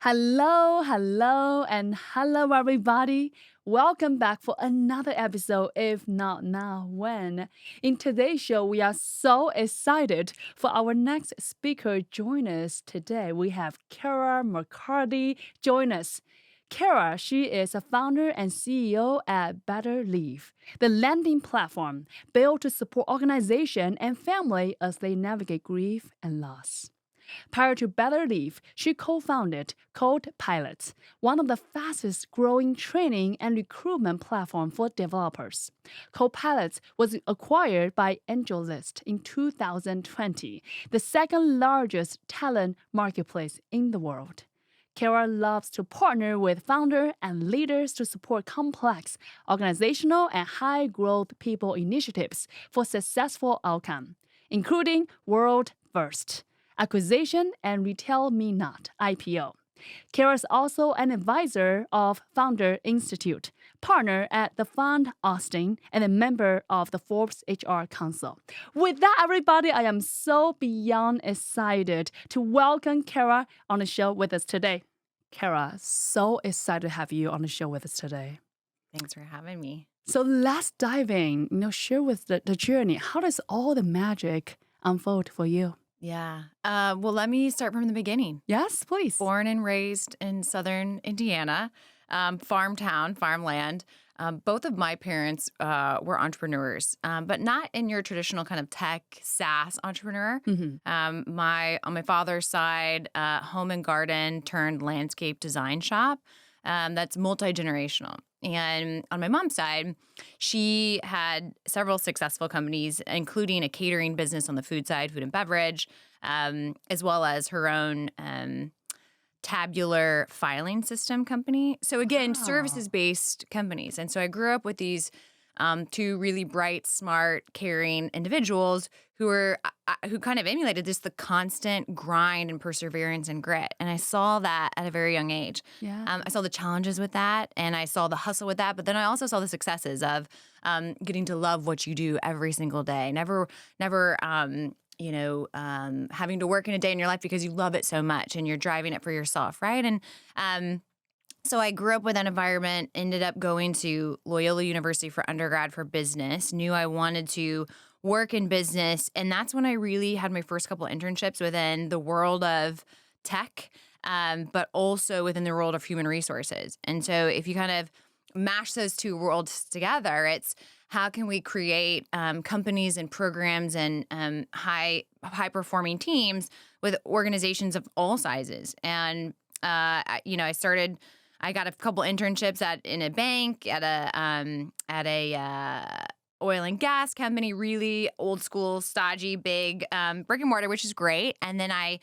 and hello, everybody. Welcome back for another episode, If Not Now Wen. In today's show, we are so excited for our next speaker join us today. We have Cara McCarty join us. Cara, she is a founder and CEO at Betterleave, the lending platform built to support organization and family as they navigate grief and loss. Prior to Betterleave, she co-founded Codepilot, one of the fastest growing training and recruitment platform for developers. Codepilot was acquired by AngelList in 2020, the second largest talent marketplace in the world. Cara loves to partner with founders and leaders to support complex organizational and high-growth people initiatives for successful outcome, including WorldFirst acquisition, and RetailMeNot IPO. Cara is also an advisor of Founder Institute, partner at the Fund Austin, and a member of the Forbes HR Council. With that, everybody, I am so beyond excited to welcome Cara on the show with us today. Cara, so excited to have you on the show with us today. Thanks for having me. So let's dive in, share with the journey. How does all the magic unfold for you? Yeah. Well, let me start from the beginning. Yes, please. Born and raised in southern Indiana, farmland. Both of my parents were entrepreneurs, but not in your traditional kind of tech SaaS entrepreneur. On my father's side, home and garden turned landscape design shop. That's multi-generational. And on my mom's side, she had several successful companies, including a catering business on the food side, food and beverage, as well as her own tabular filing system company. So again, services-based companies. And so I grew up with these two really bright, smart, caring individuals who kind of emulated the constant grind and perseverance and grit. And I saw that at a very young age. Yeah. I saw the challenges with that, and I saw the hustle with that. But then I also saw the successes of getting to love what you do every single day. Never having to work in a day in your life because you love it so much and you're driving it for yourself, right? And so I grew up with that environment, ended up going to Loyola University for undergrad for business, knew I wanted to work in business. And that's when I really had my first couple internships within the world of tech, but also within the world of human resources. And so if you kind of mash those two worlds together, it's how can we create companies and programs and high-performing teams with organizations of all sizes. And, I got a couple internships in a bank, at a oil and gas company, really old school, stodgy, big brick and mortar, which is great. And then I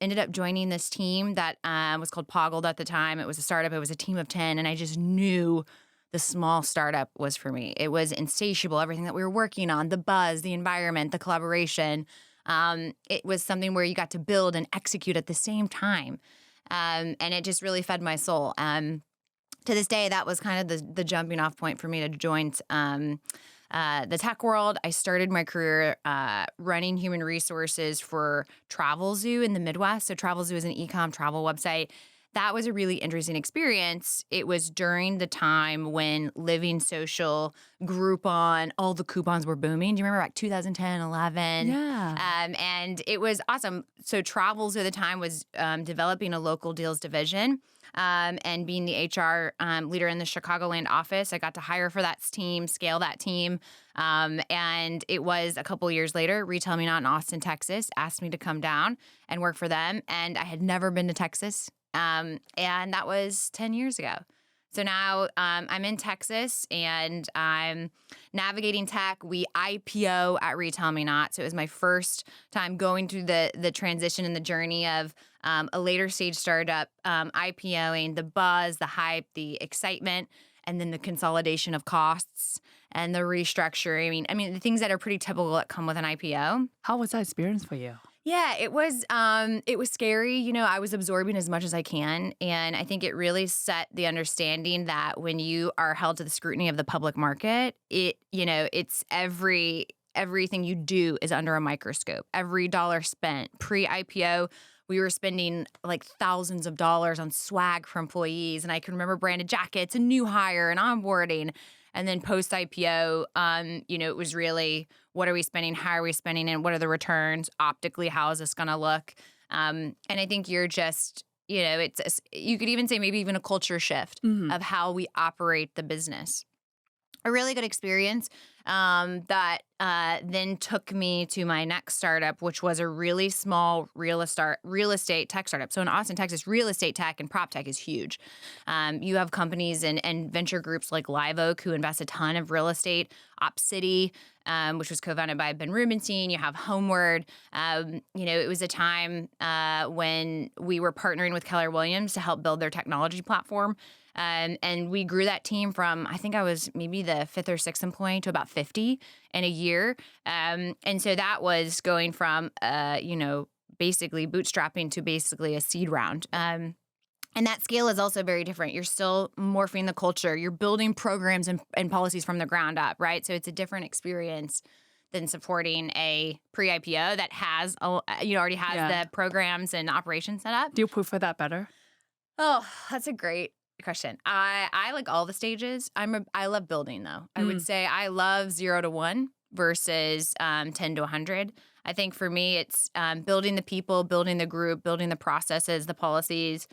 ended up joining this team that was called Poggled at the time. It was a startup. It was a team of 10. And I just knew the small startup was for me. It was insatiable, everything that we were working on, the buzz, the environment, the collaboration. It was something where you got to build and execute at the same time. And it just really fed my soul. To this day, that was kind of the jumping off point for me to join the tech world. I started my career running human resources for Travelzoo in the Midwest. So Travelzoo is an e-com travel website. That was a really interesting experience. It was during the time when Living Social, Groupon, all the coupons were booming. Do you remember 2010, 11? Yeah. And it was awesome. So Travelzoo at the time was developing a local deals division. And being the HR leader in the Chicagoland office, I got to hire for that team, scale that team. And it was a couple years later, RetailMeNot in Austin, Texas, asked me to come down and work for them. And I had never been to Texas. And that was 10 years ago. So now I'm in Texas and I'm navigating tech. We IPO at RetailMeNot. So it was my first time going through the transition and the journey of a later stage startup, IPOing, the buzz, the hype, the excitement, and then the consolidation of costs and the restructuring. I mean, the things that are pretty typical that come with an IPO. How was that experience for you? Yeah, it was scary. I was absorbing as much as I can. And I think it really set the understanding that when you are held to the scrutiny of the public market, it's everything you do is under a microscope. Every dollar spent pre-IPO we were spending like thousands of dollars on swag for employees. And I can remember branded jackets and new hire and onboarding. And then post IPO, it was really, what are we spending? How are we spending? And what are the returns? Optically, how is this going to look? And I think you're just, you could even say maybe even a culture shift of how we operate the business. A really good experience that then took me to my next startup, which was a really small real estate tech startup. So in Austin, Texas, real estate tech and prop tech is huge. You have companies and venture groups like Live Oak who invest a ton of real estate. OpCity, which was co-founded by Ben Rubenstein. You have Homeward. It was a time when we were partnering with Keller Williams to help build their technology platform. And we grew that team from, I think I was maybe the 5th or 6th employee to about 50 in a year. And so that was going from, basically bootstrapping to basically a seed round. And that scale is also very different. You're still morphing the culture. You're building programs and policies from the ground up, right? So it's a different experience than supporting a pre-IPO that has, already has the programs and operations set up. Do you prefer that better? Oh, that's a great question. I like all the stages. I love building though. I would say I love 0 to 1 versus 10 to 100. I think for me, it's building the people, building the group, building the processes, the policies,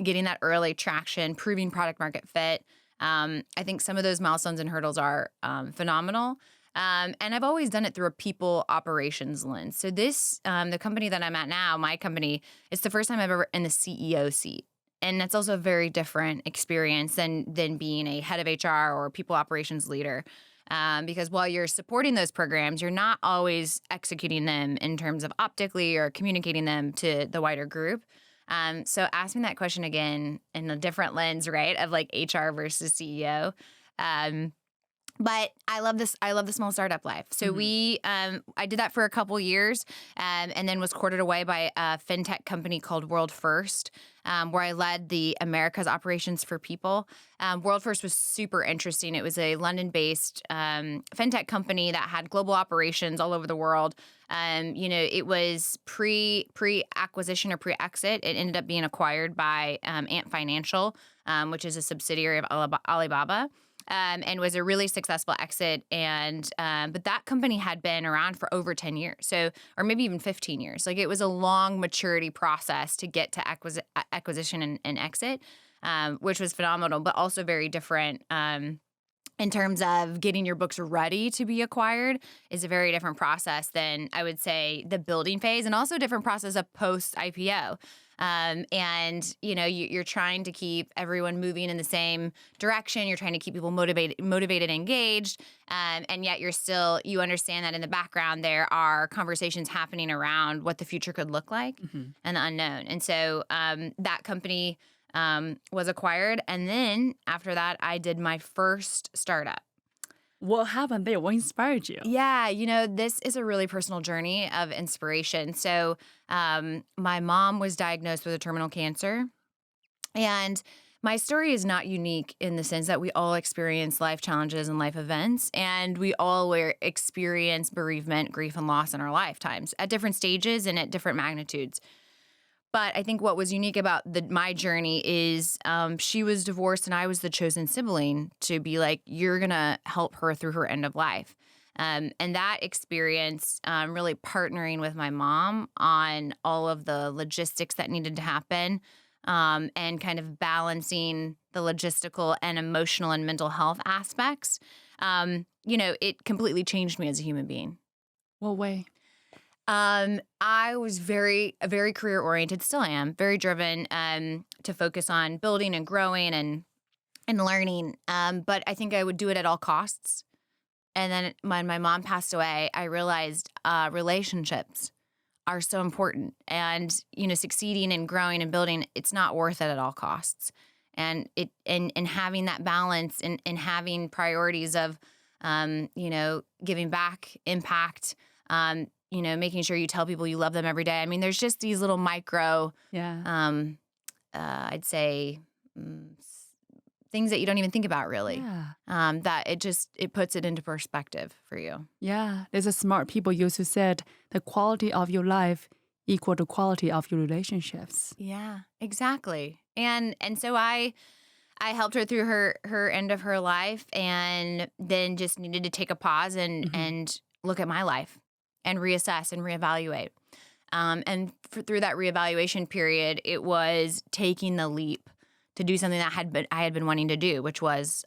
getting that early traction, proving product market fit. I think some of those milestones and hurdles are phenomenal. And I've always done it through a people operations lens. So this, the company that I'm at now, my company, it's the first time I've ever in the CEO seat. And that's also a very different experience than being a head of HR or people operations leader. Because while you're supporting those programs, you're not always executing them in terms of optically or communicating them to the wider group. So ask me that question again in a different lens, right, of like HR versus CEO. But I love this. I love the small startup life. So I did that for a couple years, and then was courted away by a fintech company called WorldFirst, where I led the Americas operations for people. WorldFirst was super interesting. It was a London-based fintech company that had global operations all over the world. It was pre-acquisition or pre-exit. It ended up being acquired by Ant Financial, which is a subsidiary of Alibaba. And was a really successful exit. But that company had been around for over 10 years, or maybe even 15 years. Like it was a long maturity process to get to acquisition and exit, which was phenomenal, but also very different. In terms of getting your books ready to be acquired is a very different process than I would say the building phase, and also a different process of post IPO. You're trying to keep everyone moving in the same direction. You're trying to keep people motivated, engaged. And yet you understand that in the background, there are conversations happening around what the future could look like and the unknown. And so, that company, was acquired. And then after that, I did my first startup. What happened there? What inspired you? Yeah, this is a really personal journey of inspiration. So my mom was diagnosed with a terminal cancer. And my story is not unique in the sense that we all experience life challenges and life events. And we all experience bereavement, grief, and loss in our lifetimes at different stages and at different magnitudes. But I think what was unique about my journey is she was divorced and I was the chosen sibling to be like, you're going to help her through her end of life. And that experience, really partnering with my mom on all of the logistics that needed to happen, and kind of balancing the logistical and emotional and mental health aspects, it completely changed me as a human being. What way? I was very career oriented, still am, very driven to focus on building and growing and learning. But I think I would do it at all costs. And then when my mom passed away, I realized relationships are so important. And, succeeding and growing and building, it's not worth it at all costs. And having that balance and having priorities of, giving back, impact, making sure you tell people you love them every day. I mean, there's just these little micro, I'd say, things that you don't even think about really. That it puts it into perspective for you. Yeah, there's a smart people used to said the quality of your life equal to quality of your relationships. Yeah, exactly. And so I helped her through her end of her life, and then just needed to take a pause and look at my life and reassess and reevaluate. And through that reevaluation period, it was taking the leap to do something that I had been wanting to do, which was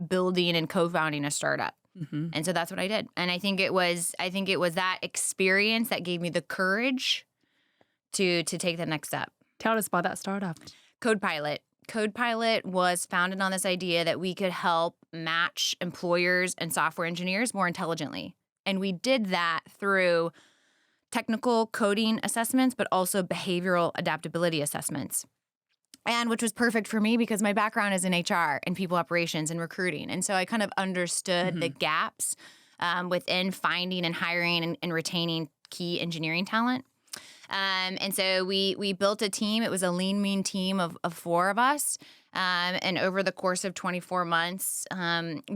building and co-founding a startup. And so that's what I did. And I think it was that experience that gave me the courage to take the next step. Tell us about that startup. CodePilot. CodePilot was founded on this idea that we could help match employers and software engineers more intelligently. And we did that through technical coding assessments, but also behavioral adaptability assessments. And which was perfect for me because my background is in HR and people operations and recruiting. And so I kind of understood the gaps within finding and hiring and retaining key engineering talent. And so we built a team. It was a lean, mean team of 4 of us. And over the course of 24 months,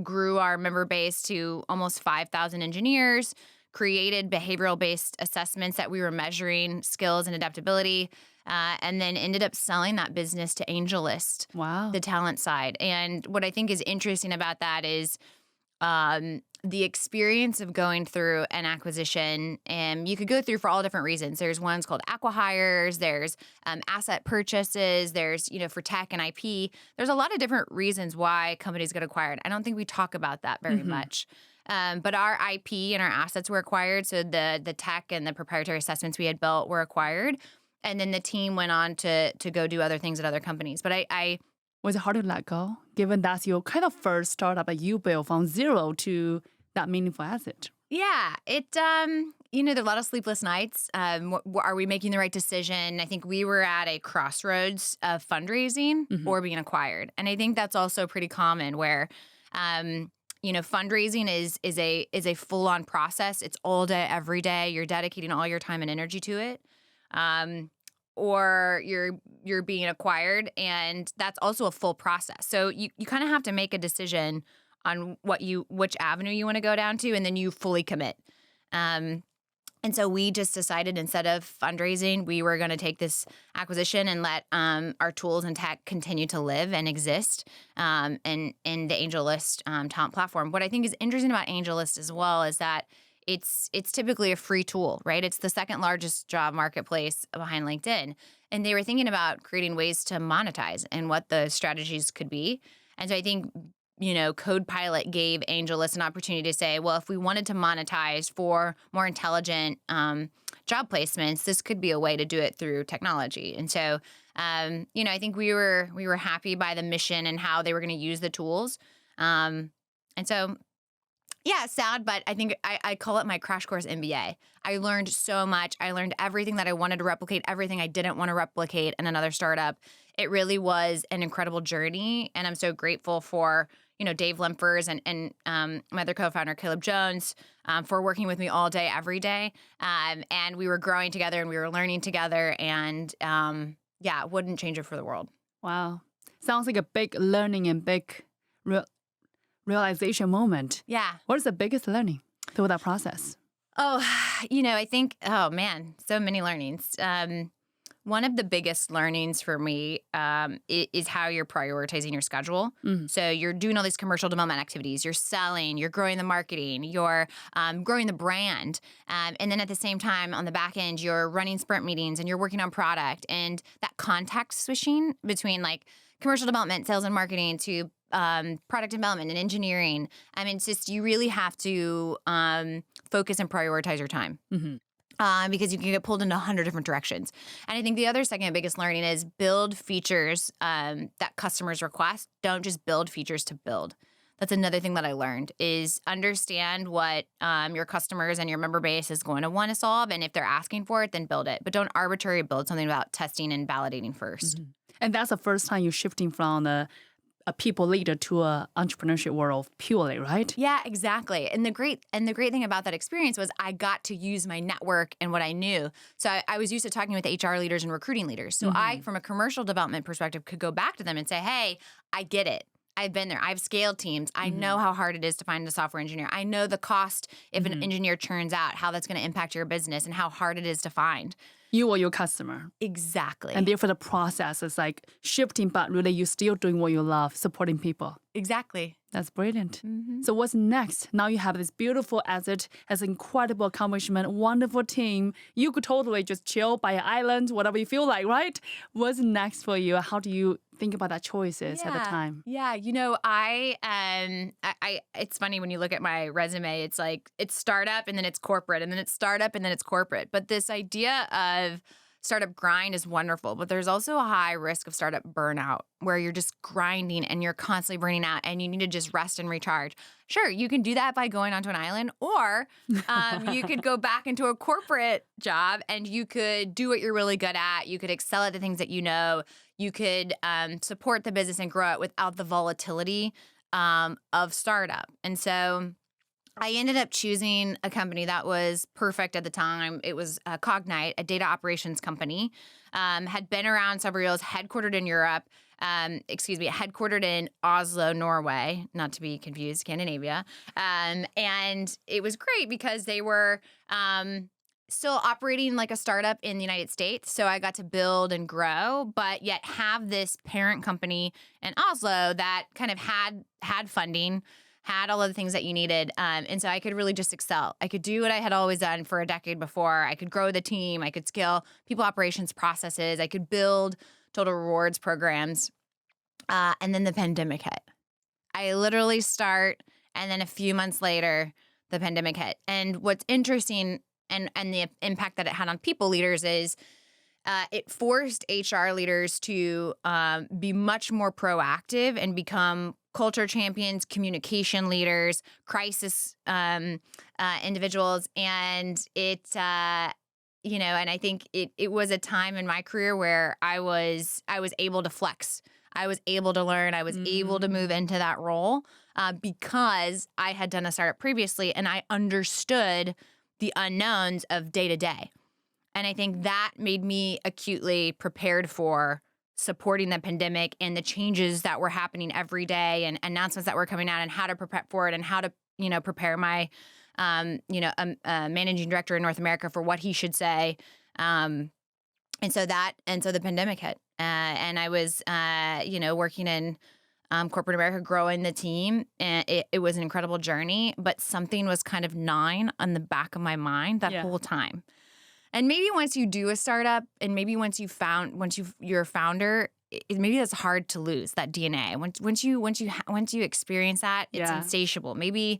grew our member base to almost 5,000 engineers, created behavioral-based assessments that we were measuring skills and adaptability, and then ended up selling that business to AngelList, Wow. the talent side. And what I think is interesting about that is the experience of going through an acquisition, and you could go through for all different reasons. There's ones called acqui-hires, there's asset purchases, there's, for tech and IP. There's a lot of different reasons why companies get acquired. I don't think we talk about that very much. But our IP and our assets were acquired. So the tech and the proprietary assessments we had built were acquired. And then the team went on to go do other things at other companies. But I Was it hard to let go, given that's your kind of first startup that you built from zero to that meaningful asset? Yeah, there are a lot of sleepless nights. Are we making the right decision? I think we were at a crossroads of fundraising or being acquired. And I think that's also pretty common where, fundraising is a full-on process. It's all day, every day. You're dedicating all your time and energy to it. Or you're being acquired, and that's also a full process. So you kind of have to make a decision on which avenue you want to go down to, and then you fully commit. And so we just decided instead of fundraising, we were going to take this acquisition and let our tools and tech continue to live and exist in the AngelList talent platform. What I think is interesting about AngelList as well is that it's typically a free tool, right? It's the second largest job marketplace behind LinkedIn. And they were thinking about creating ways to monetize and what the strategies could be. And so I think, CodePilot gave AngelList an opportunity to say, well, if we wanted to monetize for more intelligent job placements, this could be a way to do it through technology. And so, I think we were happy by the mission and how they were going to use the tools. And so, yeah, sad, but I think I call it my crash course MBA. I learned so much. I learned everything that I wanted to replicate, everything I didn't want to replicate in another startup. It really was an incredible journey, and I'm so grateful for Dave Lempers and my other co-founder Caleb Jones for working with me all day, every day. And we were growing together and we were learning together, and wouldn't change it for the world. Wow, sounds like a big learning and big realization moment. Yeah. What is the biggest learning through that process? Oh, I think, oh man, so many learnings. One of the biggest learnings for me is how you're prioritizing your schedule. So you're doing all these commercial development activities. You're selling, you're growing the marketing, you're growing the brand. And then at the same time, on the back end, you're running sprint meetings and you're working on product. And that context switching between like commercial development, sales and marketing to product development and engineering. I mean, it's just you really have to focus and prioritize your time. Because you can get pulled into 100 different directions. And I think the other second biggest learning is build features that customers request. Don't just build features to build. That's another thing that I learned is understand what your customers and your member base is going to want to solve. And if they're asking for it, then build it. But don't arbitrarily build something without testing and validating first. And that's the first time you're shifting from a people leader to a entrepreneurship world purely, right? Yeah, exactly. And the great thing about that experience was I got to use my network and what I knew. So I was used to talking with HR leaders and recruiting leaders. So I, from a commercial development perspective, could go back to them and say, hey, I get it. I've been there. I've scaled teams. I know how hard it is to find a software engineer. I know the cost if an engineer churns out, how that's going to impact your business and how hard it is to find. You or your customer. Exactly. And therefore the process is like shifting, but really you're still doing what you love, supporting people. Exactly. That's brilliant. So what's next? Now you have this beautiful asset, has incredible accomplishment, wonderful team. You could totally just chill by an island, whatever you feel like, right? What's next for you? How do you think about that choices at the time? Yeah. It's funny when you look at my resume, it's like it's startup and then it's corporate and then it's startup and then it's corporate. But this idea of startup grind is wonderful, but there's also a high risk of startup burnout where you're just grinding and you're constantly burning out and you need to just rest and recharge. Sure, you can do that by going onto an island, or you could go back into a corporate job and you could do what you're really good at. You could excel at the things that you know. You could support the business and grow it without the volatility of startup. And so I ended up choosing a company that was perfect at the time. It was Cognite, a data operations company, had been around several years, headquartered in Europe, headquartered in Oslo, Norway, not to be confused, Scandinavia. And it was great because they were still operating like a startup in the United States. So I got to build and grow, but yet have this parent company in Oslo that kind of had funding, had all of the things that you needed. And so I could really just excel. I could do what I had always done for a decade before. I could grow the team. I could scale people operations processes. I could build total rewards programs. And then the pandemic hit. I literally start, and then a few months later, the pandemic hit. And what's interesting and the impact that it had on people leaders is it forced HR leaders to be much more proactive and become culture champions, communication leaders, crisis individuals. And and I think it was a time in my career where I was able to flex. I was able to learn. I was able to move into that role because I had done a startup previously and I understood the unknowns of day to day. And I think that made me acutely prepared for supporting the pandemic and the changes that were happening every day and announcements that were coming out and how to prepare for it and how to, prepare my, managing director in North America for what he should say. And so the pandemic hit. And I was, working in corporate America, growing the team. And it was an incredible journey, but something was kind of gnawing on the back of my mind that whole time. And maybe once you do a startup, and maybe once you're a founder, maybe that's hard to lose that DNA. Once you experience that, it's insatiable. Maybe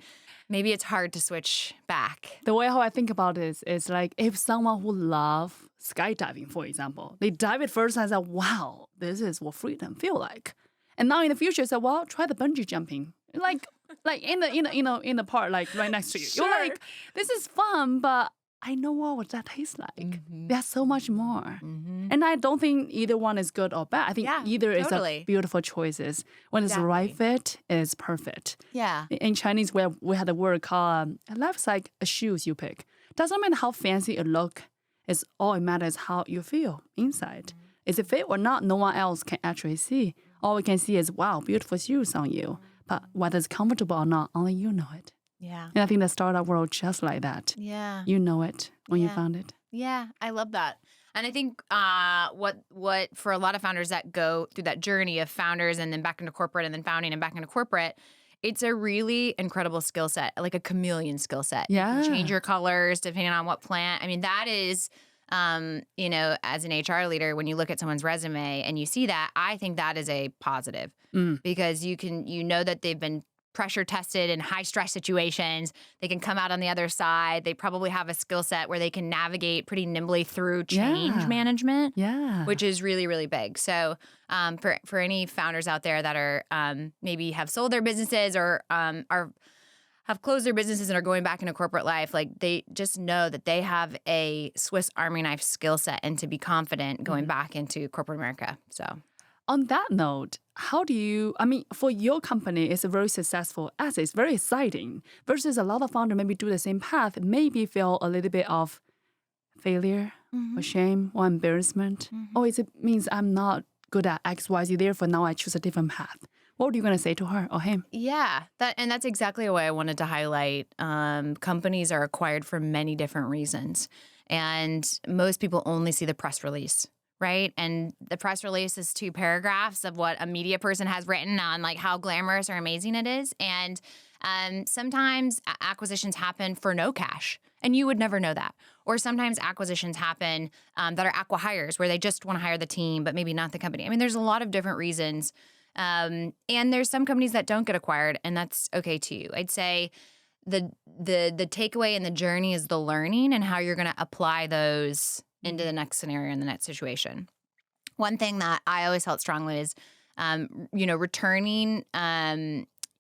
it's hard to switch back. The way how I think about this is like if someone who loves skydiving, for example, they dive it first and say, "Wow, this is what freedom feel like." And now in the future, say, "Well, try the bungee jumping." Like in the park, like right next to you. Sure. You're like, "This is fun, but I know what that tastes like." There's so much more. And I don't think either one is good or bad. I think either is a beautiful choices. When it's the right fit, it is perfect. Yeah. In Chinese, we had a word called, life's like a shoes you pick. Doesn't matter how fancy it look. It's all it matters how you feel inside. Is it fit or not? No one else can actually see. All we can see is, wow, beautiful shoes on you. But whether it's comfortable or not, only you know it. Yeah. And I think the startup world just like that. Yeah. You know it when you found it. Yeah, I love that. And I think what for a lot of founders that go through that journey of founders and then back into corporate and then founding and back into corporate, it's a really incredible skill set, like a chameleon skill set. Yeah. You can change your colors depending on what plant. I mean, that is, as an HR leader, when you look at someone's resume and you see that, I think that is a positive because you know that they've been pressure tested in high stress situations. They can come out on the other side. They probably have a skill set where they can navigate pretty nimbly through change management, which is really, really big. So for any founders out there that are maybe have sold their businesses or have closed their businesses and are going back into corporate life, like they just know that they have a Swiss Army knife skill set and to be confident going back into corporate America. So on that note, for your company, it's a very successful asset. It's very exciting versus a lot of founders maybe do the same path, maybe feel a little bit of failure or shame or embarrassment. Oh, it means I'm not good at X, Y, Z, therefore now I choose a different path. What are you going to say to her or him? Yeah, that's exactly why I wanted to highlight companies are acquired for many different reasons. And most people only see the press release, right? And the press release is 2 paragraphs of what a media person has written on like how glamorous or amazing it is. And sometimes acquisitions happen for no cash, and you would never know that. Or sometimes acquisitions happen that are acqui-hires, where they just want to hire the team, but maybe not the company. I mean, there's a lot of different reasons. And there's some companies that don't get acquired, and that's okay too. I'd say the takeaway in the journey is the learning and how you're going to apply those into the next scenario and the next situation. One thing that I always felt strongly is,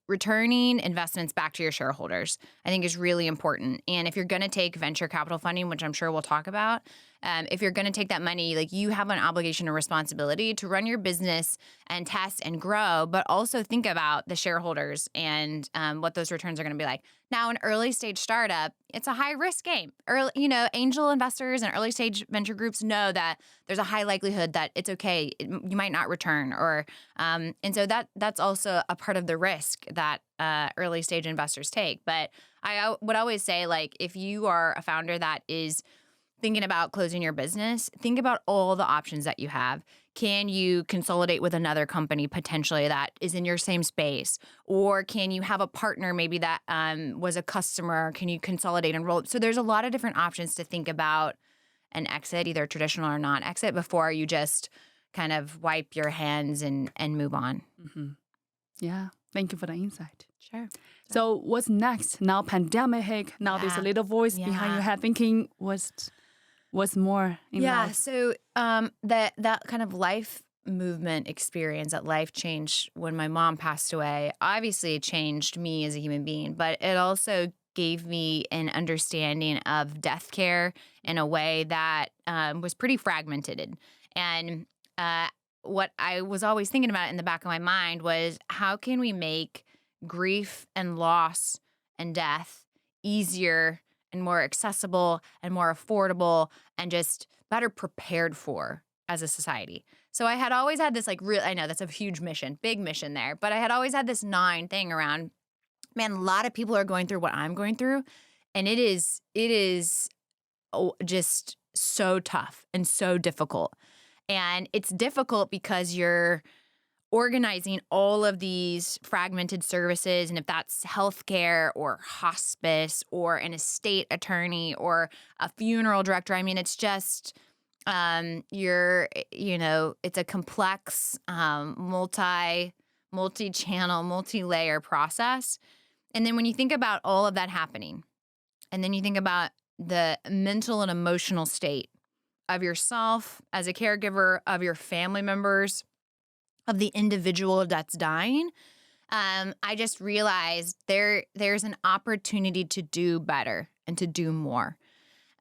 returning investments back to your shareholders, I think is really important. And if you're going to take venture capital funding, which I'm sure we'll talk about, if you're going to take that money, like you have an obligation or responsibility to run your business and test and grow, but also think about the shareholders and what those returns are going to be like. Now, an early stage startup, it's a high risk game. Angel investors and early stage venture groups know that there's a high likelihood that it's okay. You might not return, and so that's also a part of the risk that early stage investors take. But I would always say, like, if you are a founder that is thinking about closing your business, think about all the options that you have. Can you consolidate with another company potentially that is in your same space? Or can you have a partner maybe that was a customer? Can you consolidate and roll? So there's a lot of different options to think about an exit, either traditional or non-exit, before you just kind of wipe your hands and move on. Mm-hmm. Yeah. Thank you for the insight. Sure. So what's next? Now pandemic hit. Now there's a little voice behind your head thinking, what's more in life? So that kind of life movement experience, that life change when my mom passed away, obviously changed me as a human being, but it also gave me an understanding of death care in a way that was pretty fragmented. And what I was always thinking about in the back of my mind was, how can we make grief and loss and death easier and more accessible and more affordable and just better prepared for as a society? So I had always had this I know that's a huge mission, big mission there, but I had always had this gnawing thing around, man, a lot of people are going through what I'm going through, and it is just so tough and so difficult. And it's difficult because you're organizing all of these fragmented services, and if that's healthcare or hospice or an estate attorney or a funeral director, I mean, it's just it's a complex, multi-channel, multi-layer process. And then when you think about all of that happening, and then you think about the mental and emotional state of yourself as a caregiver, of your family members, of the individual that's dying, I just realized there's an opportunity to do better and to do more.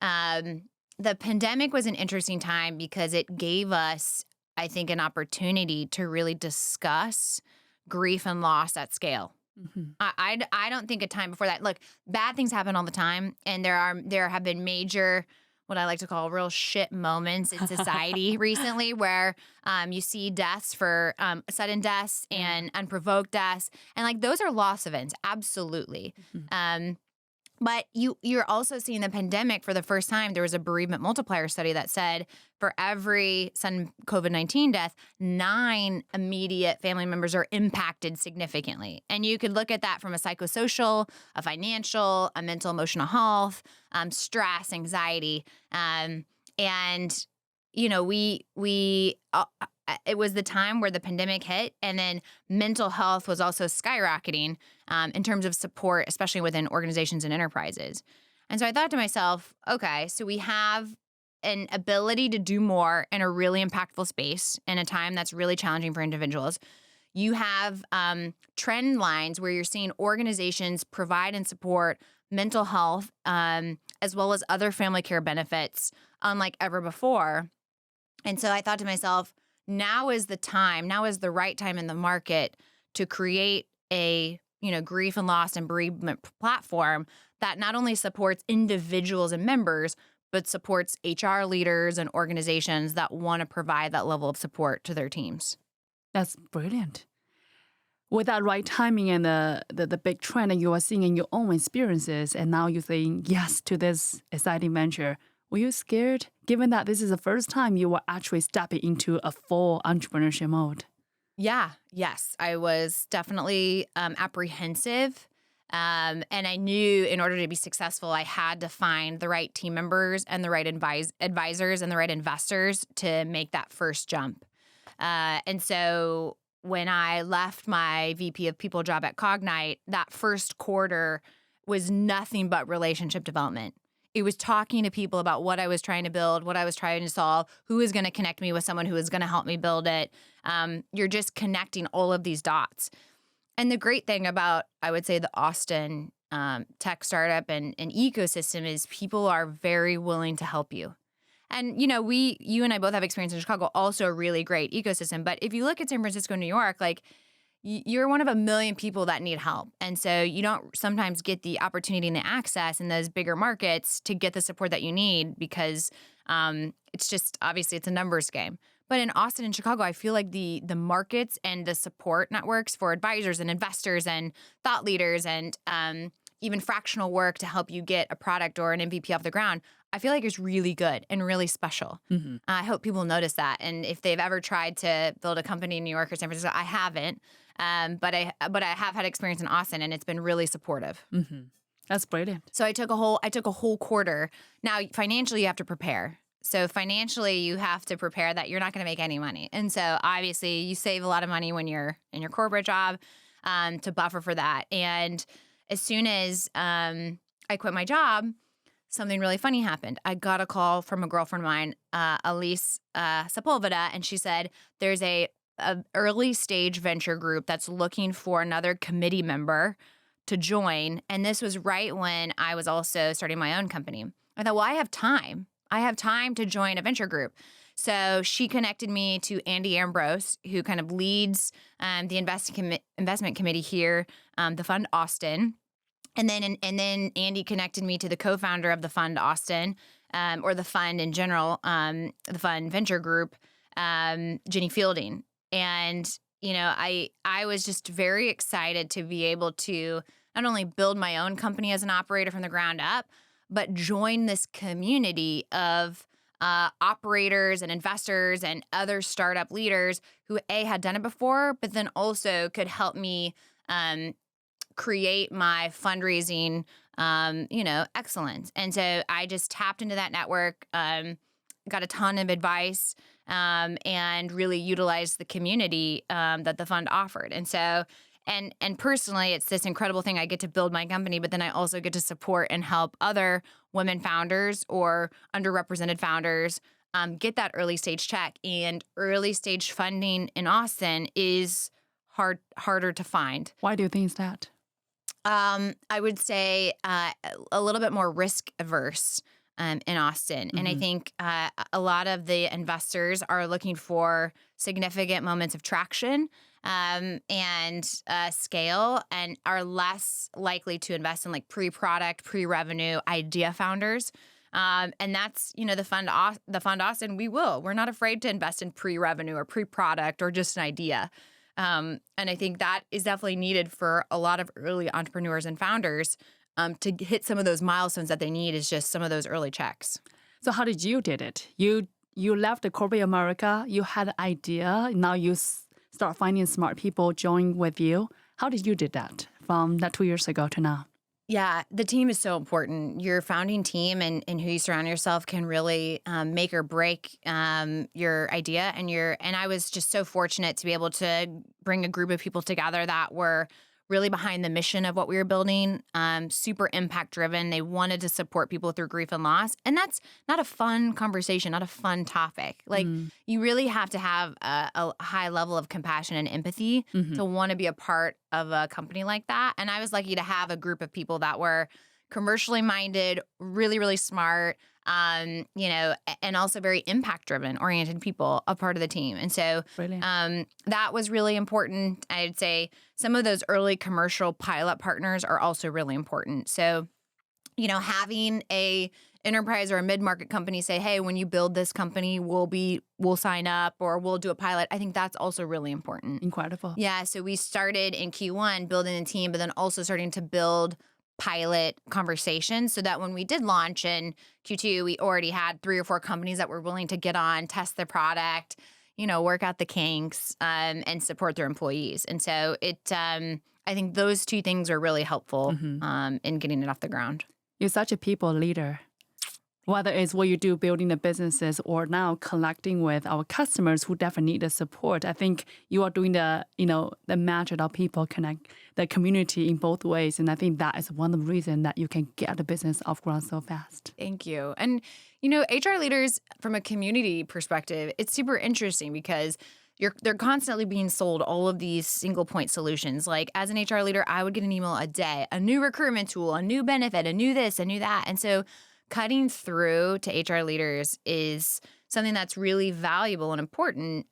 The pandemic was an interesting time because it gave us, I think, an opportunity to really discuss grief and loss at scale. Mm-hmm. I don't think a time before that. Look, bad things happen all the time, and there have been major, what I like to call, real shit moments in society recently, where you see deaths for sudden deaths and unprovoked deaths, and those are loss events, absolutely. Mm-hmm. But you're also seeing the pandemic for the first time. There was a bereavement multiplier study that said for every sudden COVID-19 death, 9 immediate family members are impacted significantly. And you could look at that from a psychosocial, a financial, a mental, emotional health, stress, anxiety. It was the time where the pandemic hit, and then mental health was also skyrocketing in terms of support, especially within organizations and enterprises. And so I thought to myself, okay, so we have an ability to do more in a really impactful space in a time that's really challenging for individuals. You have trend lines where you're seeing organizations provide and support mental health as well as other family care benefits unlike ever before. And so I thought to myself, now is the right time in the market to create a grief and loss and bereavement platform that not only supports individuals and members, but supports HR leaders and organizations that want to provide that level of support to their teams. That's brilliant. With that right timing and the big trend that you are seeing in your own experiences, and now you're saying yes to this exciting venture, Were you scared, given that this is the first time you were actually stepping into a full entrepreneurship mode? Yeah, yes, I was definitely apprehensive. And I knew in order to be successful, I had to find the right team members and the right advisors and the right investors to make that first jump. And so when I left my VP of People job at Cognite, that first quarter was nothing but relationship development. It was talking to people about what I was trying to build, what I was trying to solve, who is going to connect me with someone who is going to help me build it. You're just connecting all of these dots. And the great thing about, I would say, the Austin tech startup and ecosystem is people are very willing to help you. And, you and I both have experience in Chicago, also a really great ecosystem. But if you look at San Francisco, New York, like you're one of a million people that need help. And so you don't sometimes get the opportunity and the access in those bigger markets to get the support that you need because it's just, obviously, it's a numbers game. But in Austin and Chicago, I feel like the markets and the support networks for advisors and investors and thought leaders and even fractional work to help you get a product or an MVP off the ground, I feel like it's really good and really special. Mm-hmm. I hope people notice that. And if they've ever tried to build a company in New York or San Francisco, I haven't. But I have had experience in Austin, and it's been really supportive. Mm-hmm. That's brilliant. So I took a whole quarter. Now, financially, you have to prepare. So financially, you have to prepare that you're not going to make any money. And so obviously, you save a lot of money when you're in your corporate job to buffer for that. And as soon as I quit my job, something really funny happened. I got a call from a girlfriend of mine, Elise Sepulveda, and she said, there's a early stage venture group that's looking for another committee member to join. And this was right when I was also starting my own company. I thought, well, I have time. I have time to join a venture group. So she connected me to Andy Ambrose, who kind of leads the investment committee here, the Fund Austin. And then Andy connected me to the co-founder of the Fund Austin, or the fund in general, the Fund Venture Group, Jenny Fielding. And, I was just very excited to be able to not only build my own company as an operator from the ground up, but join this community of operators and investors and other startup leaders who had done it before, but then also could help me create my fundraising, excellence. And so I just tapped into that network, got a ton of advice, and really utilized the community that the fund offered. And so, and personally, it's this incredible thing. I get to build my company, but then I also get to support and help other women founders or underrepresented founders get that early stage check. And early stage funding in Austin is harder to find. Why do you think that? I would say a little bit more risk averse in Austin. Mm-hmm. And I think a lot of the investors are looking for significant moments of traction and scale, and are less likely to invest in like pre-product, pre-revenue idea founders. And that's, the Fund Austin, we're not afraid to invest in pre-revenue or pre-product or just an idea. And I think that is definitely needed for a lot of early entrepreneurs and founders to hit some of those milestones that they need is just some of those early checks. So how did you did it? You left the corporate America, you had an idea, now you start finding smart people join with you. How did you did that from that 2 years ago to now? Yeah, the team is so important. Your founding team and who you surround yourself can really make or break your idea. And I was just so fortunate to be able to bring a group of people together that were really behind the mission of what we were building, super impact driven. They wanted to support people through grief and loss. And that's not a fun conversation, not a fun topic. Like you really have to have a high level of compassion and empathy to want to be a part of a company like that. And I was lucky to have a group of people that were commercially minded, really, really smart, and also very impact-driven, oriented people, a part of the team. And so that was really important. I'd say some of those early commercial pilot partners are also really important. So, having a enterprise or a mid-market company say, hey, when you build this company, we'll sign up or we'll do a pilot. I think that's also really important. Incredible. Yeah. So we started in Q1 building a team, but then also starting to build pilot conversations so that when we did launch in Q2, we already had 3 or 4 companies that were willing to get on, test the product, work out the kinks, and support their employees. And so I think those 2 things are really helpful in getting it off the ground. You're such a people leader. Whether it's what you do building the businesses or now collecting with our customers who definitely need the support, I think you are doing the match of people connect the community in both ways. And I think that is one of the reasons that you can get the business off ground so fast. Thank you. And, HR leaders from a community perspective, it's super interesting because they're constantly being sold all of these single point solutions. Like as an HR leader, I would get an email a day, a new recruitment tool, a new benefit, a new this, a new that. And so cutting through to HR leaders is something that's really valuable and important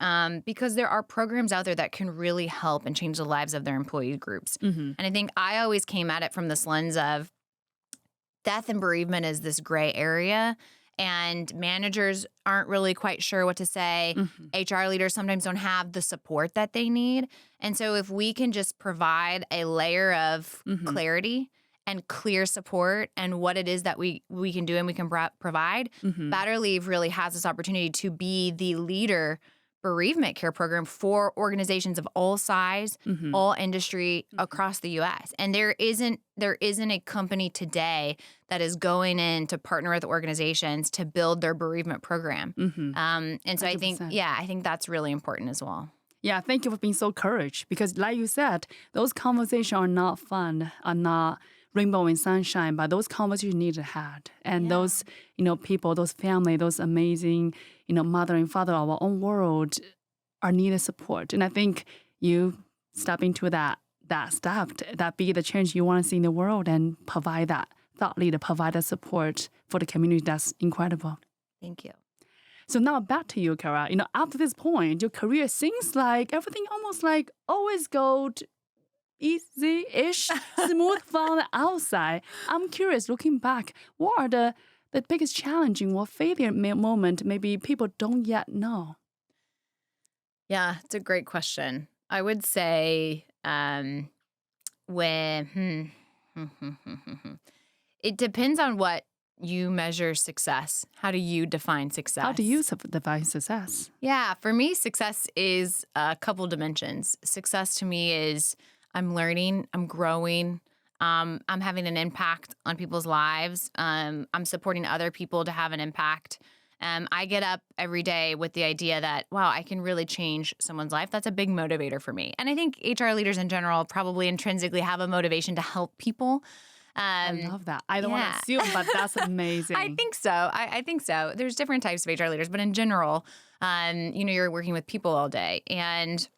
because there are programs out there that can really help and change the lives of their employee groups. And I think I always came at it from this lens of death and bereavement is this gray area. And managers aren't really quite sure what to say. HR leaders sometimes don't have the support that they need. And so if we can just provide a layer of clarity and clear support and what it is that we can do and we can provide, Betterleave really has this opportunity to be the leader bereavement care program for organizations of all size, all industry across the U.S. And there isn't a company today that is going in to partner with organizations to build their bereavement program. And so 100%. I think that's really important as well. Yeah, thank you for being so courageous because like you said, those conversations are not fun, are not rainbow and sunshine, but those conversations need to have. And those, people, those family, those amazing, mother and father of our own world are needed support. And I think you step into that step, that be the change you want to see in the world and provide that thought leader, provide that support for the community. That's incredible. Thank you. So now back to you, Cara. Up to this point, your career seems like everything almost like always goes easy-ish, smooth from the outside. I'm curious, looking back, what are the biggest challenging or failure moment maybe people don't yet know? Yeah, it's a great question. I would say when it depends on what you measure success. How do you define success? How do you define success? Yeah, for me, success is a couple dimensions. Success to me is I'm learning, I'm growing, I'm having an impact on people's lives. I'm supporting other people to have an impact. I get up every day with the idea that, wow, I can really change someone's life. That's a big motivator for me. And I think HR leaders in general probably intrinsically have a motivation to help people. I love that. I don't want to assume, but that's amazing. I think so. I think so. There's different types of HR leaders, but in general, you're working with people all day. And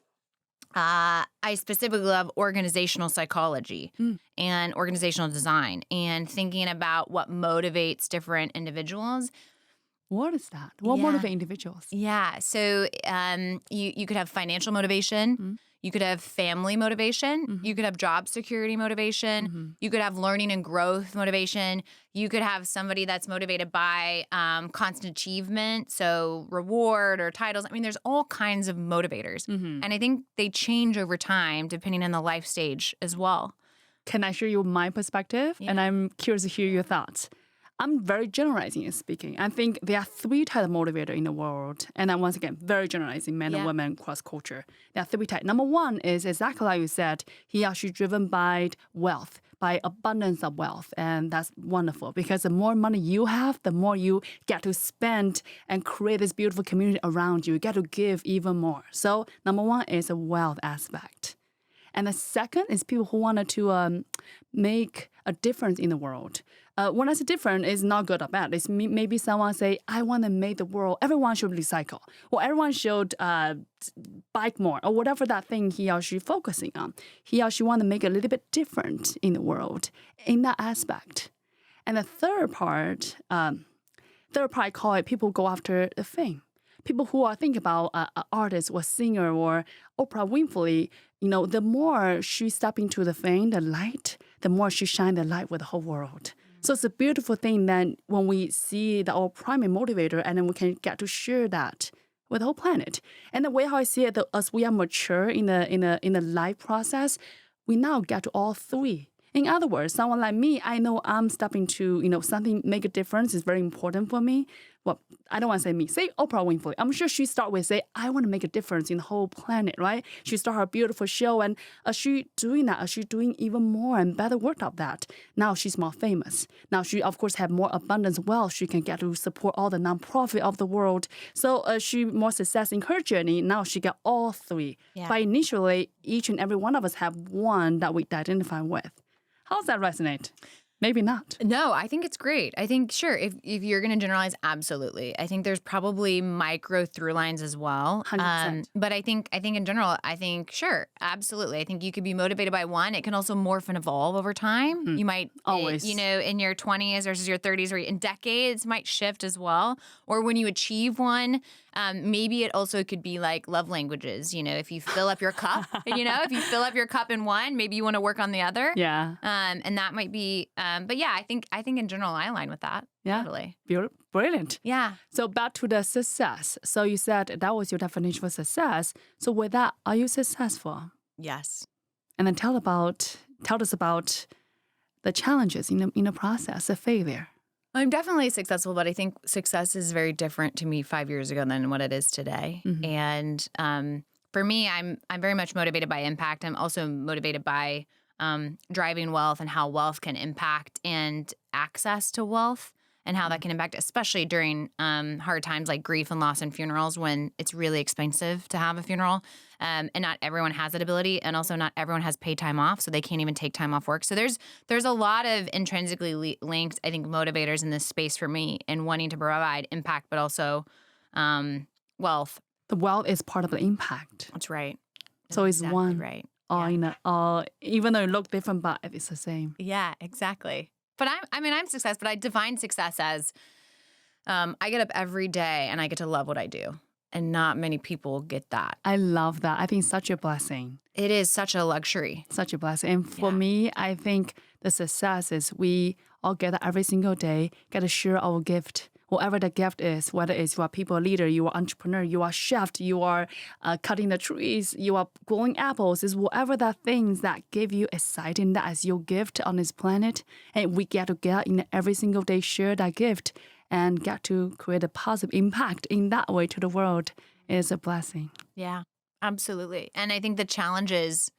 I specifically love organizational psychology and organizational design and thinking about what motivates different individuals. What is that? What motivates individuals? Yeah. So you could have financial motivation. You could have family motivation. You could have job security motivation. You could have learning and growth motivation. You could have somebody that's motivated by constant achievement, so reward or titles. I mean, there's all kinds of motivators. And I think they change over time depending on the life stage as well. Can I share you my perspective? Yeah. And I'm curious to hear your thoughts. I'm very generalizing in speaking. I think there are 3 types of motivator in the world. And I'm once again, very generalizing, men and women, cross culture. There are 3 types. Number 1 is exactly like you said, he or she driven by wealth, by abundance of wealth. And that's wonderful because the more money you have, the more you get to spend and create this beautiful community around you. You get to give even more. So number 1 is a wealth aspect. And the second is people who wanted to make a difference in the world. When I say different, it's not good or bad. It's maybe someone say, I want to make the world, everyone should recycle, or everyone should bike more, or whatever that thing he or she focusing on. He or she want to make it a little bit different in the world in that aspect. And the third part, I call it people go after the fame. People who are thinking about an artist or singer or Oprah Winfrey, the more she step into the fame, the light, the more she shine the light with the whole world. So it's a beautiful thing that when we see our primary motivator, and then we can get to share that with the whole planet. And the way how I see it, as we are mature in the life process, we now get to all 3. In other words, someone like me, I know I'm stepping to, something make a difference is very important for me. Well, I don't want to say me. Say Oprah Winfrey. I'm sure she start with say, I want to make a difference in the whole planet, right? She start her beautiful show, and as she doing that, as she doing even more and better work of that, now she's more famous. Now she, of course, have more abundance wealth. She can get to support all the nonprofit of the world. So she more success in her journey. Now she got all three. Yeah. But initially, each and every one of us have one that we identify with. How does that resonate? Maybe not. No, I think it's great. I think, sure, if you're going to generalize, absolutely. I think there's probably micro through lines as well. 100%. But I think in general, sure, absolutely. I think you could be motivated by one. It can also morph and evolve over time. You might, Always. in your 20s versus your 30s or in decades might shift as well. Or when you achieve one, maybe it also could be like love languages. If you fill up your cup, if you fill up your cup in one, maybe you want to work on the other. Yeah. And that might be, but yeah, I think in general, I align with that. Yeah. Totally. Brilliant. Yeah. So back to the success. So you said that was your definition for success. So with that, are you successful? Yes. And then tell us about the challenges in the process, the failure. I'm definitely successful, but I think success is very different to me 5 years ago than what it is today. Mm-hmm. And for me, I'm very much motivated by impact. I'm also motivated by driving wealth and how wealth can impact and access to wealth and how that can impact, especially during hard times like grief and loss and funerals when it's really expensive to have a funeral. And not everyone has that ability. And also not everyone has paid time off, so they can't even take time off work. So there's a lot of intrinsically linked, I think, motivators in this space for me in wanting to provide impact, but also wealth. The wealth is part of the impact. That's right. So it's exactly one. Right. Even though it look different, but it's the same. Yeah, exactly. But I'm success, but I define success as I get up every day and I get to love what I do. And not many people get that. I love that. I think it's such a blessing. It is such a luxury. Such a blessing. And for me, I think the success is we all gather every single day, get to share our gift, whatever the gift is, whether it's you are people leader, you are entrepreneur, you are chef, you are cutting the trees, you are growing apples, is whatever the things that give you exciting, that is your gift on this planet. And we get together in every single day, share that gift and get to create a positive impact in that way to the world is a blessing. Yeah, absolutely. And I think the challenge is,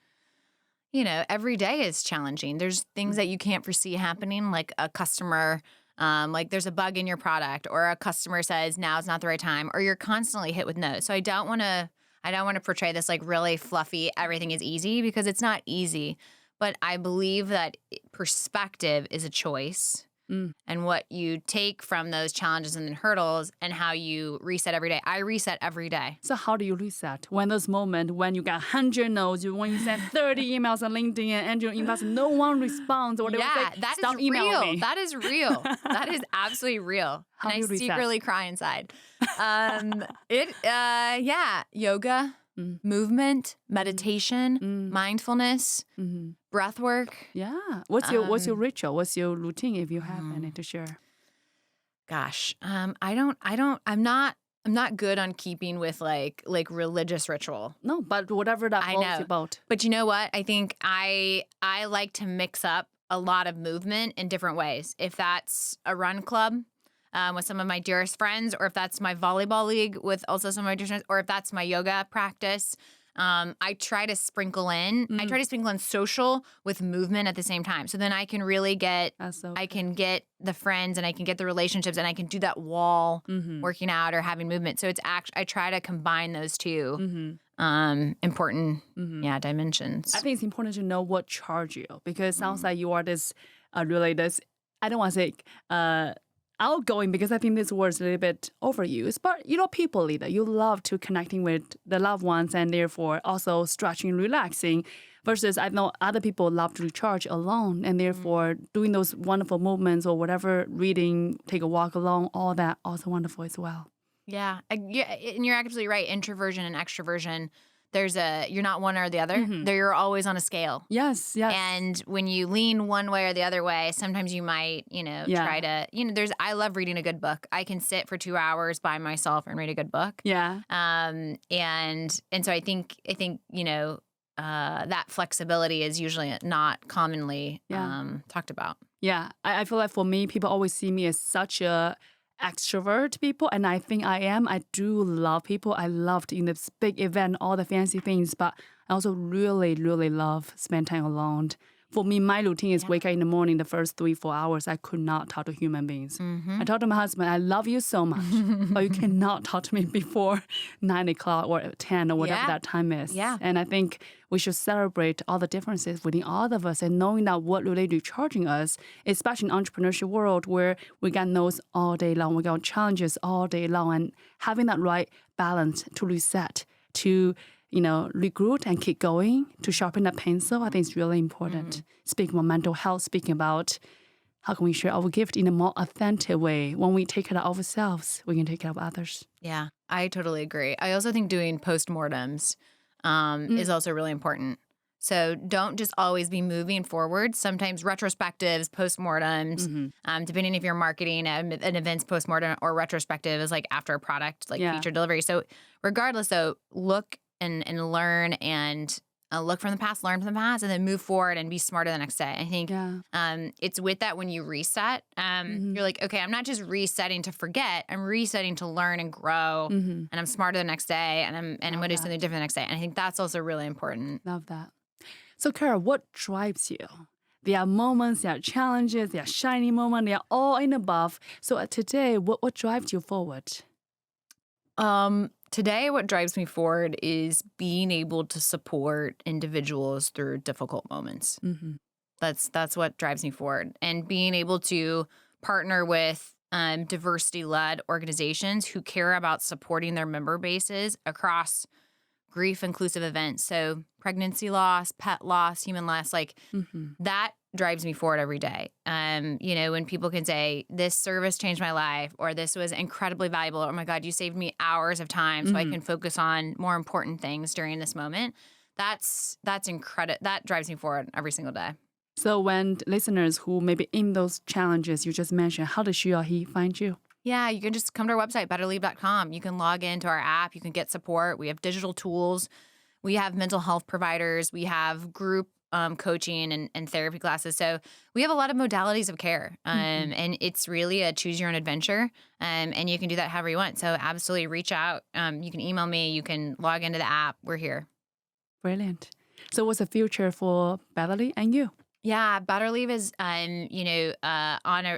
every day is challenging. There's things that you can't foresee happening, like a customer, like there's a bug in your product, or a customer says now is not the right time, or you're constantly hit with no's. So I don't want to portray this like really fluffy, everything is easy, because it's not easy. But I believe that perspective is a choice. And what you take from those challenges and hurdles and how you reset every day. I reset every day. So how do you reset? When those moments when you got 100 no's, when you send 30 emails on LinkedIn and angel investors, no one responds, or they will say, that stop is emailing real. me. That is real. That is absolutely real. How and do I you reset? secretly cry inside. Yoga, movement, meditation, mindfulness, breath work. Yeah. What's your ritual? What's your routine if you have any to share? Gosh, I'm not good on keeping with like religious ritual. No, but whatever that I flows know. your boat. But you know what? I think I like to mix up a lot of movement in different ways. If that's a run club with some of my dearest friends, or if that's my volleyball league with also some of my dearest friends, or if that's my yoga practice, I try to sprinkle in. I try to sprinkle in social with movement at the same time. So then I can really get, I can get the friends and I can get the relationships and I can do that wall working out or having movement. So it's I try to combine those two important, dimensions. I think it's important to know what charge you, because it sounds like you are this really this, I don't want to say outgoing, because I think this word is a little bit overused, but people leader, you love to connecting with the loved ones and therefore also stretching, relaxing, versus I know other people love to recharge alone and therefore doing those wonderful movements or whatever, reading, take a walk alone, all that also wonderful as well. Yeah, and you're absolutely right. Introversion and extroversion, you're not one or the other. You're always on a scale. Yes. And when you lean one way or the other way, sometimes you might, try to, I love reading a good book. I can sit for 2 hours by myself and read a good book. Yeah. And so I think, that flexibility is usually not commonly talked about. Yeah, I feel like for me, people always see me as such a extrovert people, and I think I am. I do love people. I loved in this big event, all the fancy things, but I also really, really love spend time alone. For me, my routine is wake up in the morning, the first 3-4 hours, I could not talk to human beings. I told my husband, I love you so much, but you cannot talk to me before 9 o'clock or 10 or whatever that time is. Yeah. And I think we should celebrate all the differences within all of us and knowing that what really recharging us, especially in entrepreneurship world where we got no's all day long, we got challenges all day long, and having that right balance to reset, to recruit and keep going, to sharpen that pencil, I think is really important. Speaking about mental health, speaking about how can we share our gift in a more authentic way. When we take care of ourselves, we can take care of others. Yeah, I totally agree. I also think doing postmortems is also really important. So don't just always be moving forward. Sometimes retrospectives, postmortems, depending if you're marketing an event's postmortem or retrospective is like after a product, like feature delivery. So regardless, though, look and learn and look from the past, learn from the past, and then move forward and be smarter the next day. I think it's with that when you reset, you're like, okay, I'm not just resetting to forget. I'm resetting to learn and grow, and I'm smarter the next day, and I'm going to do something different the next day. And I think that's also really important. Love that. So, Cara, what drives you? There are moments, there are challenges, there are shiny moments, they are all in above. So today, what drives you forward? Today, what drives me forward is being able to support individuals through difficult moments. That's what drives me forward. And being able to partner with diversity-led organizations who care about supporting their member bases across grief-inclusive events. So pregnancy loss, pet loss, human loss, like that drives me forward every day. When people can say, this service changed my life, or this was incredibly valuable, or oh my God, you saved me hours of time so I can focus on more important things during this moment. That's incredible. That drives me forward every single day. So when listeners who may be in those challenges you just mentioned, how does she or he find you? Yeah, you can just come to our website, betterleave.com. You can log into our app. You can get support. We have digital tools. We have mental health providers. We have group coaching and therapy classes. So we have a lot of modalities of care. And it's really a choose your own adventure. And you can do that however you want. So absolutely reach out. You can email me. You can log into the app. We're here. Brilliant. So what's the future for Betterleave and you? Yeah, Betterleave is, on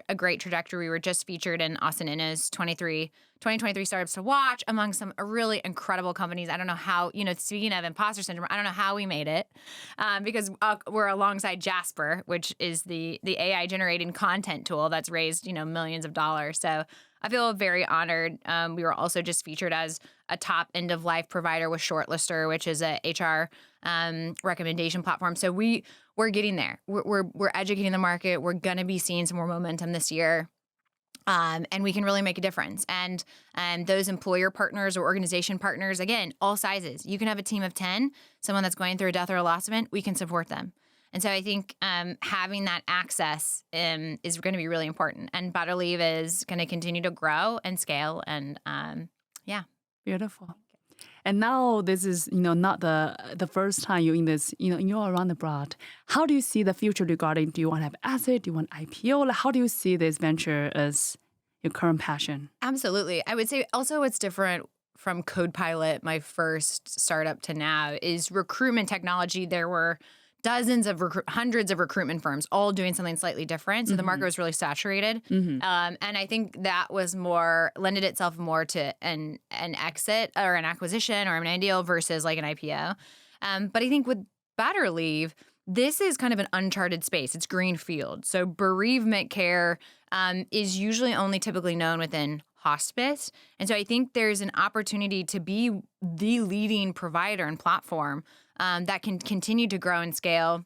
a great trajectory. We were just featured in Austin Inno's 2023 Startups to Watch among some really incredible companies. I don't know how, speaking of imposter syndrome, I don't know how we made it because we're alongside Jasper, which is the AI generating content tool that's raised, millions of dollars. So I feel very honored. We were also just featured as a top end of life provider with Shortlister, which is a HR recommendation platform. So we're getting there. We're educating the market. We're going to be seeing some more momentum this year. And we can really make a difference. And those employer partners or organization partners, again, all sizes. You can have a team of 10, someone that's going through a death or a loss event, we can support them. And so I think having that access is going to be really important. And Betterleave is going to continue to grow and scale. And Beautiful. And now this is, not the first time you're in this, you're around abroad. How do you see the future regarding, do you want to have asset? Do you want IPO? Like, how do you see this venture as your current passion? Absolutely. I would say also what's different from CodePilot, my first startup, to now is recruitment technology. There were hundreds of recruitment firms all doing something slightly different. So the market was really saturated. And I think that was lended itself more to an exit or an acquisition or an M&A deal versus like an IPO. But I think with Betterleave, this is kind of an uncharted space. It's greenfield. So bereavement care is usually only typically known within hospice. And so I think there's an opportunity to be the leading provider and platform that can continue to grow and scale.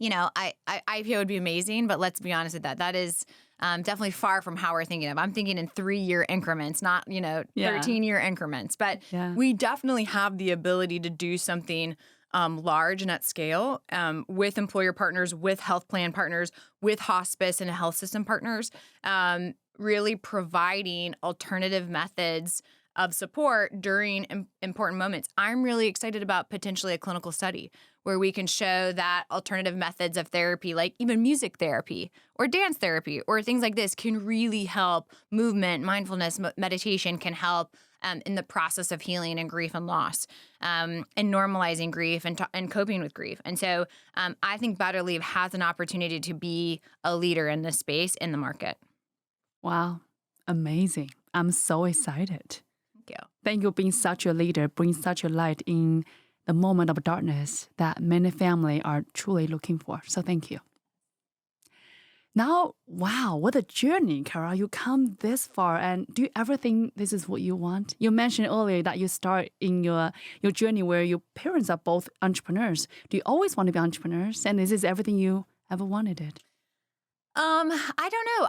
IPO would be amazing, but let's be honest with that. That is definitely far from how we're thinking of. I'm thinking in 3-year increments, not, 13-year increments. But we definitely have the ability to do something large and at scale with employer partners, with health plan partners, with hospice and health system partners, really providing alternative methods of support during important moments. I'm really excited about potentially a clinical study where we can show that alternative methods of therapy, like even music therapy or dance therapy or things like this, can really help. Movement, mindfulness, meditation can help in the process of healing and grief and loss, and normalizing grief and coping with grief. And so I think Betterleave has an opportunity to be a leader in this space in the market. Wow. Amazing. I'm so excited. Thank you. Thank you for being such a leader, bring such a light in the moment of darkness that many families are truly looking for. So thank you. Now, wow, what a journey, Cara. You come this far, and do you ever think this is what you want? You mentioned earlier that you start in your journey where your parents are both entrepreneurs. Do you always want to be entrepreneurs? And is this everything you ever wanted it? I don't know.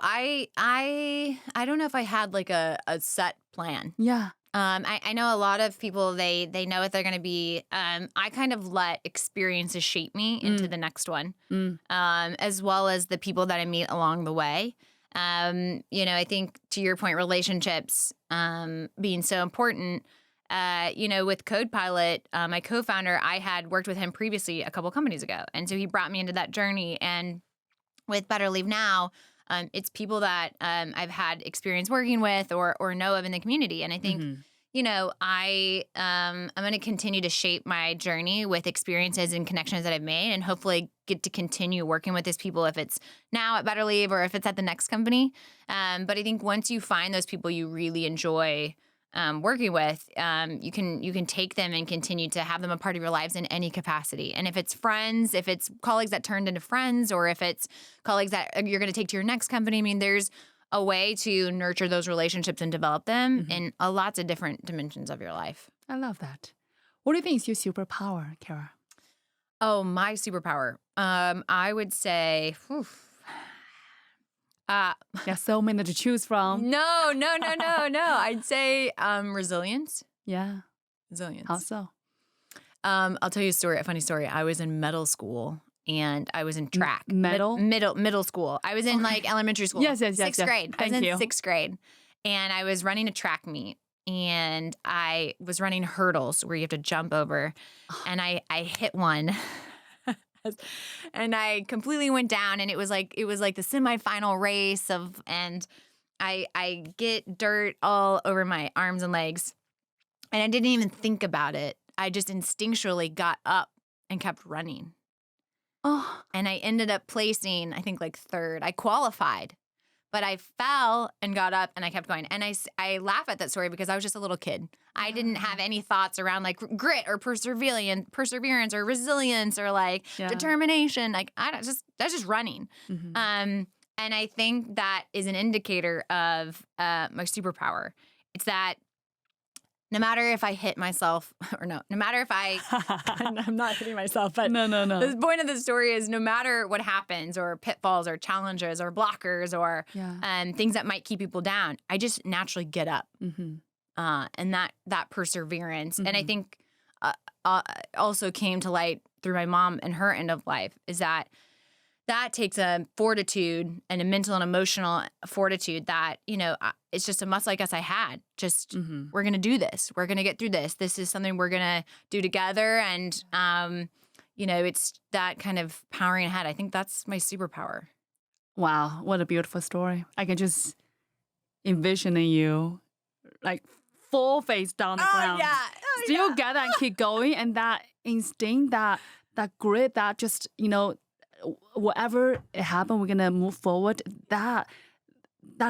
I don't know if I had like a set plan. Yeah. I know a lot of people, they know what they're going to be. I kind of let experiences shape me into the next one, as well as the people that I meet along the way. I think to your point, relationships being so important. With CodePilot, my co-founder, I had worked with him previously a couple companies ago. And so he brought me into that journey. And with Betterleave now, it's people that I've had experience working with or know of in the community. And I think, I'm going to continue to shape my journey with experiences and connections that I've made, and hopefully get to continue working with these people, if it's now at Betterleave or if it's at the next company. But I think once you find those people you really enjoy working with, you can take them and continue to have them a part of your lives in any capacity. And if it's friends, if it's colleagues that turned into friends, or if it's colleagues that you're going to take to your next company, I mean, there's a way to nurture those relationships and develop them in lots of different dimensions of your life. I love that. What do you think is your superpower, Cara? Oh, my superpower. I would say, There's so many to choose from. No. I'd say resilience. Yeah. Resilience. How so? I'll tell you a funny story. I was in middle school and I was in track. Middle school. I was in like elementary school. Yes. Sixth grade. I was in you. sixth grade. And I was running a track meet. And I was running hurdles where you have to jump over. And I hit one. And I completely went down, and it was like the semifinal race and I get dirt all over my arms and legs, and I didn't even think about it. I just instinctually got up and kept running. Oh. And I ended up placing, I think, like third. I qualified, but I fell and got up and I kept going. And I laugh at that story because I was just a little kid. I didn't have any thoughts around like grit or perseverance or resilience or like determination. Like that's just running. And I think that is an indicator of my superpower. It's that no matter if I hit myself or no matter if I'm not hitting myself, but no. The point of the story is no matter what happens, or pitfalls or challenges or blockers or things that might keep people down, I just naturally get up. And that perseverance. And I think also came to light through my mom and her end of life is that takes a fortitude and a mental and emotional fortitude that, it's just a muscle I guess I had. Just we're going to do this. We're going to get through this. This is something we're going to do together. And, it's that kind of powering ahead. I think that's my superpower. Wow. What a beautiful story. I can just envision you like full face down the ground. Yeah. Still get that and keep going. And that instinct, that grit, that just, whatever it happened, we're going to move forward. That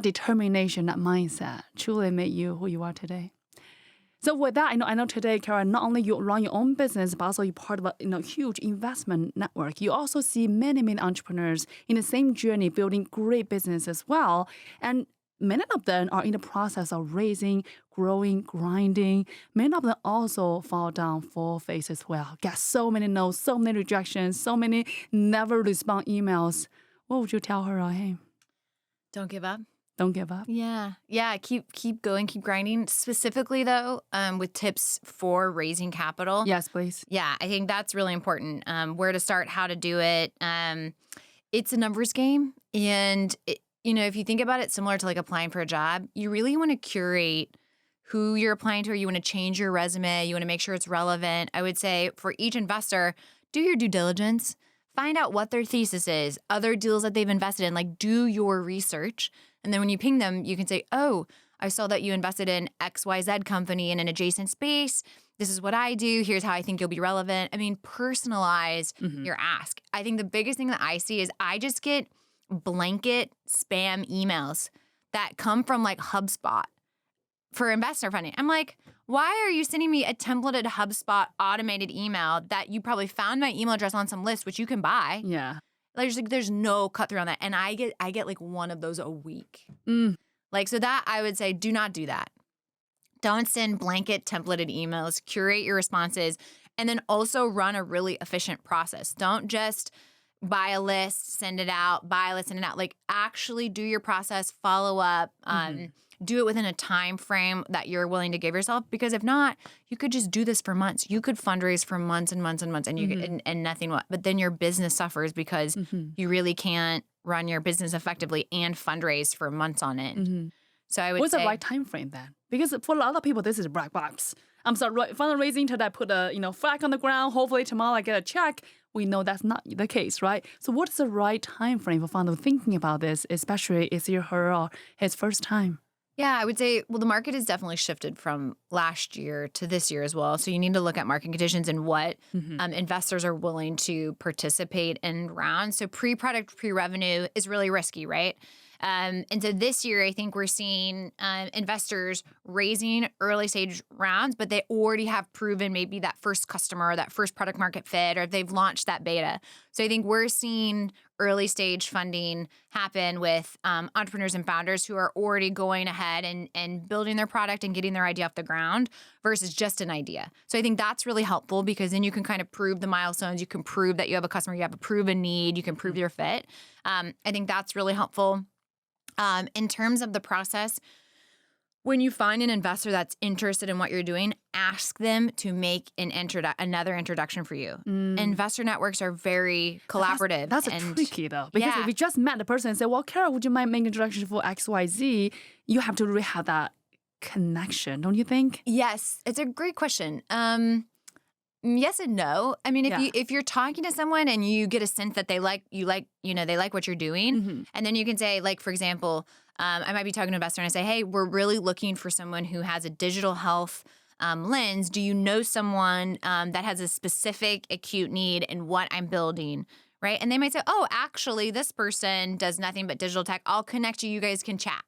determination, that mindset truly made you who you are today. So with that, I know today, Cara, not only you run your own business, but also you're part of a huge investment network. You also see many entrepreneurs in the same journey, building great business as well. And many of them are in the process of raising, growing, grinding. Many of them also fall down full face as well. Get so many no's, so many rejections, so many never respond emails. What would you tell her or him? Don't give up. Don't give up. Yeah. Keep going, keep grinding. Specifically, though, with tips for raising capital. Yes, please. Yeah, I think that's really important. Where to start, how to do it. It's a numbers game, and if you think about it, similar to like applying for a job, you really want to curate who you're applying to, or you want to change your resume, you want to make sure it's relevant. I would say for each investor, do your due diligence. Find out what their thesis is, other deals that they've invested in, like do your research. And then when you ping them, you can say, oh, I saw that you invested in XYZ company in an adjacent space. This is what I do. Here's how I think you'll be relevant. I mean, personalize your ask. I think the biggest thing that I see is I just get blanket spam emails that come from like HubSpot for investor funding. I'm like, why are you sending me a templated HubSpot automated email that you probably found my email address on some list, which you can buy? Yeah. Like, there's no cut through on that. And I get like one of those a week. Like, so that I would say, do not do that. Don't send blanket templated emails, curate your responses, and then also run a really efficient process. Don't just buy a list, send it out, buy a list, send it out. Like, actually do your process, follow up, do it within a time frame that you're willing to give yourself. Because if not, you could just do this for months. You could fundraise for months and months and months, and you and nothing. But then your business suffers because you really can't run your business effectively and fundraise for months on end. So I would What's say, the right time frame then? Because for a lot of people, this is black box. I'm sorry, fundraising today, I put a flag on the ground. Hopefully tomorrow I get a check. We know that's not the case, right? So what's the right time frame for founder thinking about this, especially if it's her or his first time? Yeah, I would say, well, the market has definitely shifted from last year to this year as well. So you need to look at market conditions and what investors are willing to participate in rounds. So pre-product, pre-revenue is really risky, right? And so this year, I think we're seeing investors raising early stage rounds, but they already have proven maybe that first customer, that first product market fit, or they've launched that beta. So I think we're seeing early stage funding happen with entrepreneurs and founders who are already going ahead and building their product and getting their idea off the ground versus just an idea. So I think that's really helpful because then you can kind of prove the milestones. You can prove that you have a customer, you have a proven need, you can prove your fit. I think that's really helpful. In terms of the process, when you find an investor that's interested in what you're doing, ask them to make another introduction for you. Investor networks are very collaborative. That's tricky though, because if you just met the person and say, well, Cara, would you mind making an introduction for XYZ? You have to really have that connection, don't you think? Yes, it's a great question. Yes and no. I mean, if you're talking to someone and you get a sense that they like what you're doing, and then you can say, like, for example, I might be talking to an investor and I say, hey, we're really looking for someone who has a digital health lens. Do you know someone that has a specific acute need in what I'm building? Right. And they might say, oh, actually, this person does nothing but digital tech. I'll connect you. You guys can chat.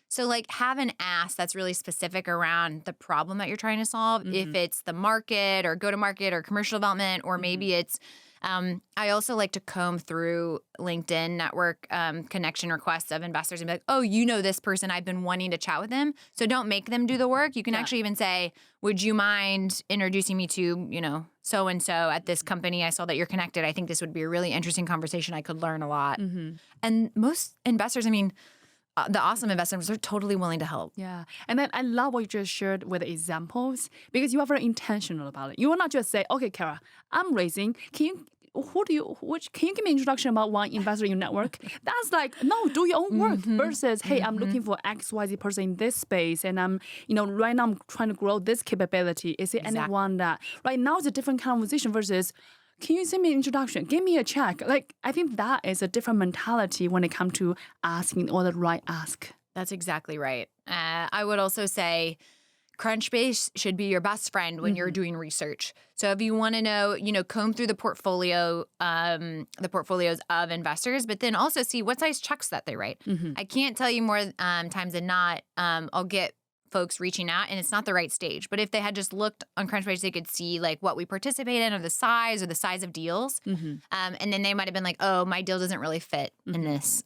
So like have an ask that's really specific around the problem that you're trying to solve. If it's the market or go to market or commercial development, or maybe it's I also like to comb through LinkedIn network connection requests of investors and be like, oh, you know this person. I've been wanting to chat with them. So don't make them do the work. You can actually even say, would you mind introducing me to, so-and-so at this company? I saw that you're connected. I think this would be a really interesting conversation. I could learn a lot. And most investors, I mean, the awesome investors are totally willing to help. Yeah. And then I love what you just shared with the examples because you are very intentional about it. You will not just say, okay, Cara, I'm raising. Can you give me an introduction about one investor in your network? That's like, no, do your own work versus, hey, I'm looking for XYZ person in this space. And I'm, right now I'm trying to grow this capability. Is it anyone that, right now it's a different conversation versus, can you send me an introduction? Give me a check. Like, I think that is a different mentality when it comes to asking or the right ask. That's exactly right. I would also say Crunchbase should be your best friend when you're doing research. So if you want to know, comb through the portfolios of investors, but then also see what size checks that they write. I can't tell you more times than not, I'll get folks reaching out and it's not the right stage. But if they had just looked on Crunchbase, they could see like what we participate in or the size of deals. And then they might have been like, oh, my deal doesn't really fit in this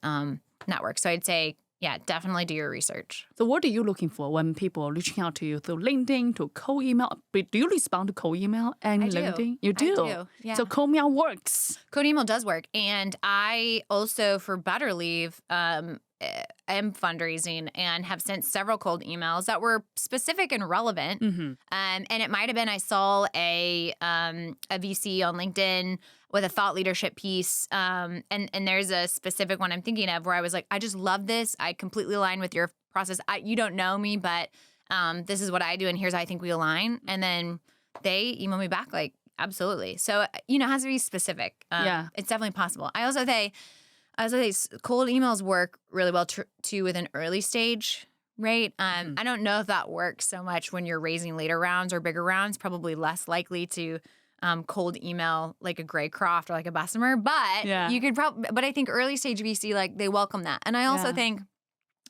network. So I'd say, yeah, definitely do your research. So what are you looking for when people are reaching out to you through LinkedIn, to cold email? Do you respond to cold email and LinkedIn? You do? I do, yeah. So cold email works. Cold email does work. And I also, for Betterleave, am fundraising and have sent several cold emails that were specific and relevant. And it might have been I saw a VC on LinkedIn with a thought leadership piece. And there's a specific one I'm thinking of where I was like, I just love this. I completely align with your process. You don't know me, but This is what I do, and here's how I think we align. And then they email me back like, absolutely. So, it has to be specific. It's definitely possible. I also say cold emails work really well too with an early stage, right? I don't know if that works so much when you're raising later rounds or bigger rounds. Probably less likely to cold email like a Greycroft or like a Bessemer, but you could probably. But I think early stage VC, like, they welcome that, and I also think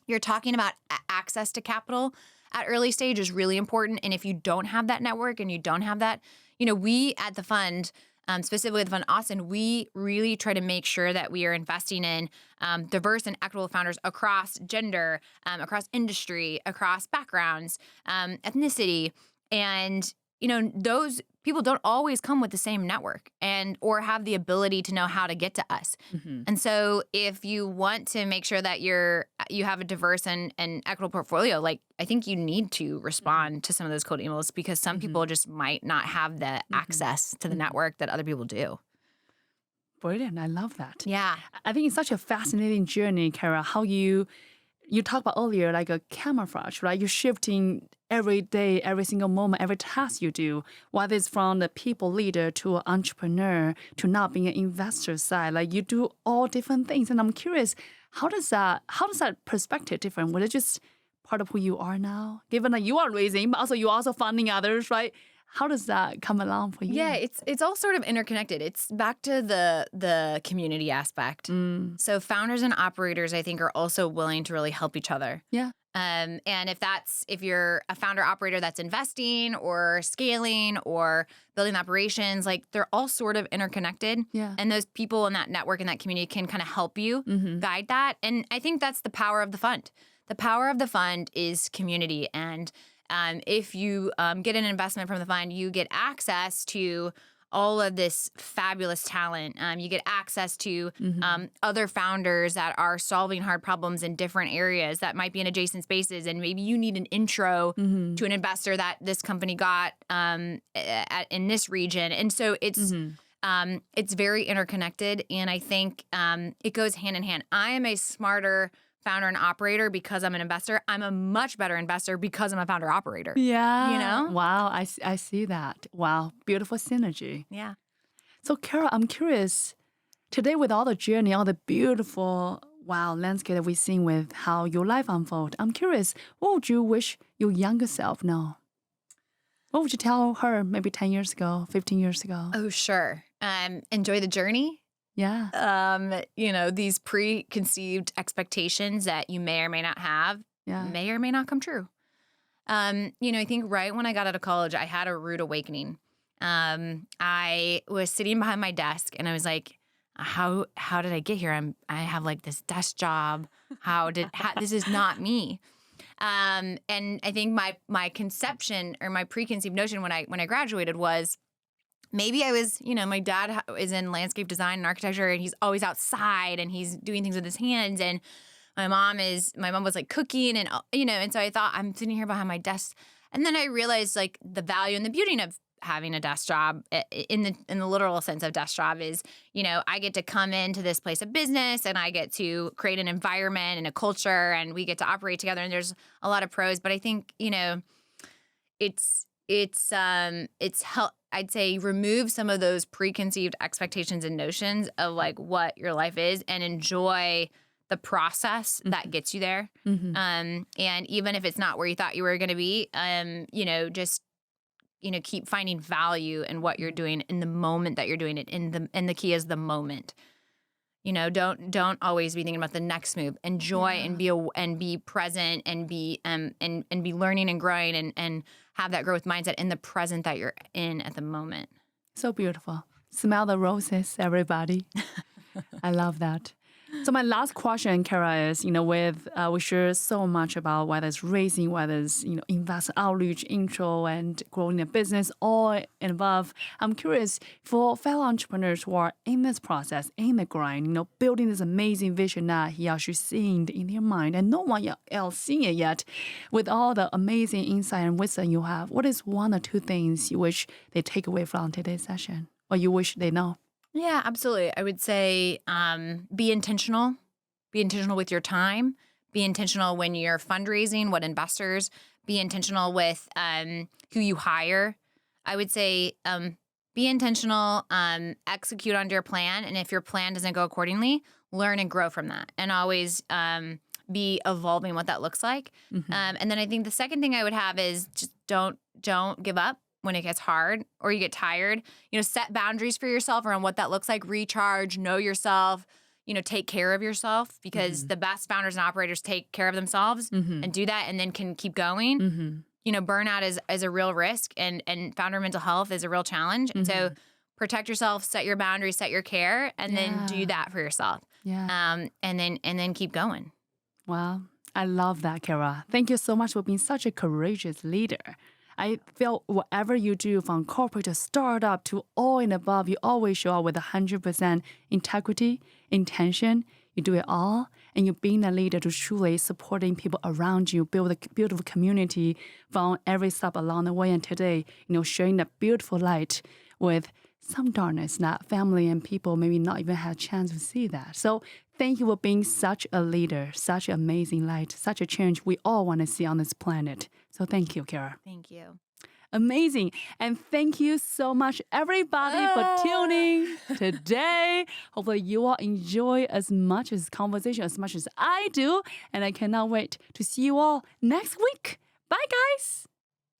you're talking about access to capital at early stage is really important. And if you don't have that network and you don't have that, we at the fund. Specifically the fund Austin, we really try to make sure that we are investing in diverse and equitable founders across gender, across industry, across backgrounds, ethnicity. And, those people don't always come with the same network or have the ability to know how to get to us. And so if you want to make sure that you have a diverse and equitable portfolio, like, I think you need to respond to some of those cold emails because some people just might not have the access to the network that other people do. Brilliant. I love that. Yeah. I think it's such a fascinating journey, Cara, how you talked about earlier, like a camouflage, right? You're shifting every day, every single moment, every task you do, whether it's from the people leader to an entrepreneur to not being an investor side. Like, you do all different things. And I'm curious, how does that perspective different? Was it just part of who you are now? Given that you are raising, but also you're also funding others, right? How does that come along for you? Yeah, it's all sort of interconnected. It's back to the community aspect. So founders and operators, I think, are also willing to really help each other. Yeah. And if you're a founder operator that's investing or scaling or building operations, like, they're all sort of interconnected. Yeah. And those people in that network and that community can kind of help you guide that. And I think that's the power of the fund. The power of the fund is community. And if you get an investment from the fund, you get access to all of this fabulous talent. You get access to other founders that are solving hard problems in different areas that might be in adjacent spaces. And maybe you need an intro to an investor that this company got in this region. And so it's very interconnected. And I think it goes hand in hand. I am a smarter founder and operator because I'm an investor. I'm a much better investor because I'm a founder operator. Yeah. Wow. I see that. Wow. Beautiful synergy. Yeah. So, Cara, I'm curious, today with all the journey, all the beautiful, landscape that we've seen with how your life unfold, I'm curious, what would you wish your younger self know? What would you tell her maybe 10 years ago, 15 years ago? Oh, sure. Enjoy the journey. Yeah. These preconceived expectations that you may or may not have may or may not come true. I think right when I got out of college, I had a rude awakening. I was sitting behind my desk and I was like, how did I get here? I have like this desk job. This is not me. And I think my conception or my preconceived notion when I graduated was, maybe I was, my dad is in landscape design and architecture, and he's always outside and he's doing things with his hands. And my mom was like cooking and, and so I thought, I'm sitting here behind my desk. And then I realized, like, the value and the beauty of having a desk job in the literal sense of desk job is, I get to come into this place of business and I get to create an environment and a culture and we get to operate together. And there's a lot of pros, but I think, it's help. I'd say remove some of those preconceived expectations and notions of like what your life is and enjoy the process that gets you there. And even if it's not where you thought you were going to be, just, keep finding value in what you're doing in the moment that you're doing it. And the key is the moment. Don't always be thinking about the next move. Enjoy and be present and be learning and growing and have that growth mindset in the present that you're in at the moment. So beautiful. Smell the roses, everybody. I love that. So my last question, Cara, is, we share so much about whether it's raising, whether it's, investor outreach, intro, and growing a business, all and above. I'm curious, for fellow entrepreneurs who are in this process, in the grind, building this amazing vision that he or she's seeing in their mind, and no one else seeing it yet, with all the amazing insight and wisdom you have, what is one or two things you wish they take away from today's session, or you wish they know? Yeah, absolutely. I would say be intentional. Be intentional with your time. Be intentional when you're fundraising, what investors be intentional with who you hire. I would say be intentional, execute on your plan. And if your plan doesn't go accordingly, learn and grow from that. And always be evolving what that looks like. And then I think the second thing I would have is just don't give up when it gets hard or you get tired. Set boundaries for yourself around what that looks like. Recharge, know yourself, take care of yourself, because the best founders and operators take care of themselves and do that and then can keep going. Burnout is a real risk, and founder mental health is a real challenge. And so protect yourself, set your boundaries, set your care, and then do that for yourself. And then keep going. Wow. I love that, Cara. Thank you so much for being such a courageous leader. I feel whatever you do, from corporate to startup to all and above, you always show up with 100% integrity, intention. You do it all, and you're being a leader to truly supporting people around you, build a beautiful community from every step along the way. And today, sharing that beautiful light with some darkness that family and people maybe not even had a chance to see that. So thank you for being such a leader, such an amazing light, such a change we all want to see on this planet. So thank you, Cara. Thank you. Amazing. And thank you so much, everybody, for tuning today. Hopefully you all enjoy as much as conversation as much as I do. And I cannot wait to see you all next week. Bye, guys.